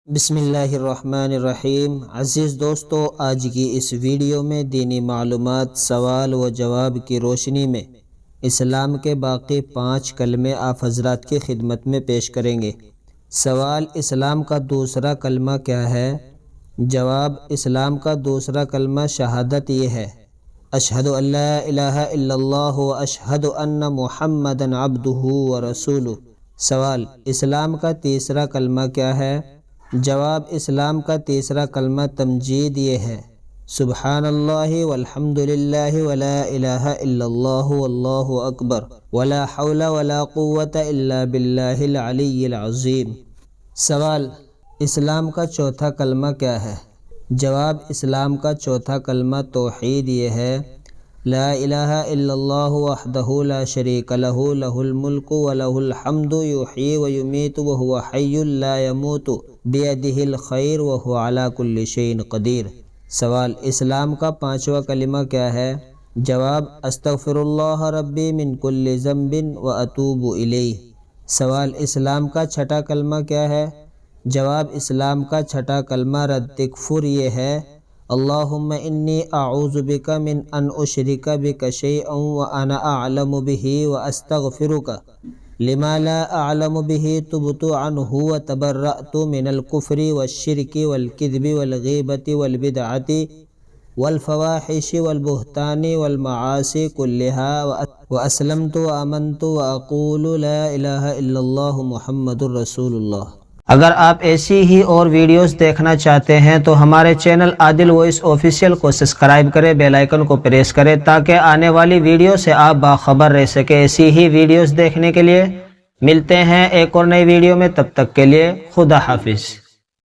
بسم اللہ الرحمن الرحیم۔ عزیز دوستو، آج کی اس ویڈیو میں دینی معلومات، سوال و جواب کی روشنی میں اسلام کے باقی 5 کلمے آپ حضرات کی خدمت میں پیش کریں گے۔ سوال: اسلام کا دوسرا کلمہ کیا ہے؟ جواب: اسلام کا دوسرا کلمہ شہادت یہ ہے: اشہد ان لا الہ الا اللہ و اشہد ان محمدًا عبدہ و رسولہ۔ سوال: اسلام کا تیسرا کلمہ کیا ہے؟ جواب: اسلام کا تیسرا کلمہ تمجید یہ ہے: سبحان اللہ والحمد للہ ولا الہ الا اللہ واللہ اکبر ولا حول ولا قوة الا باللہ العلی العظیم۔ سوال: اسلام کا چوتھا کلمہ کیا ہے؟ جواب: اسلام کا چوتھا کلمہ توحید یہ ہے: لا الہ الا اللہ وحدہ لا شریک لہ لہ الملک ولہ الحمد یحیی ویمیت وہو حی لا یموت بیدہ الخیر وہو علی کل شیء قدیر۔ سوال: اسلام کا پانچواں کلمہ کیا ہے؟ جواب: استغفر اللہ ربی من کل ذنب واتوب الیہ۔ سوال: اسلام کا چھٹا کلمہ کیا ہے؟ جواب: اسلام کا چھٹا کلمہ رد کفر یہ ہے: اللہم انی اعوذ بک من ان اشرک بک شیئا وانا اعلم بہ واستغفرک لما لا اعلم بہ تبت عنہ وتبرأت من الکفر والشرک والکذب والغیبۃ والبدعۃ والفواحش والبہتان والمعاصی کلها واسلمت وآمنت واقول لا الہ الا اللہ محمد رسول اللہ۔ اگر آپ ایسی ہی اور ویڈیوز دیکھنا چاہتے ہیں تو ہمارے چینل عادل وائس آفیشیل کو سبسکرائب کریں، بیل آئیکن کو پریس کریں تاکہ آنے والی ویڈیو سے آپ باخبر رہ سکیں۔ ایسی ہی ویڈیوز دیکھنے کے لیے ملتے ہیں ایک اور نئی ویڈیو میں، تب تک کے لیے خدا حافظ۔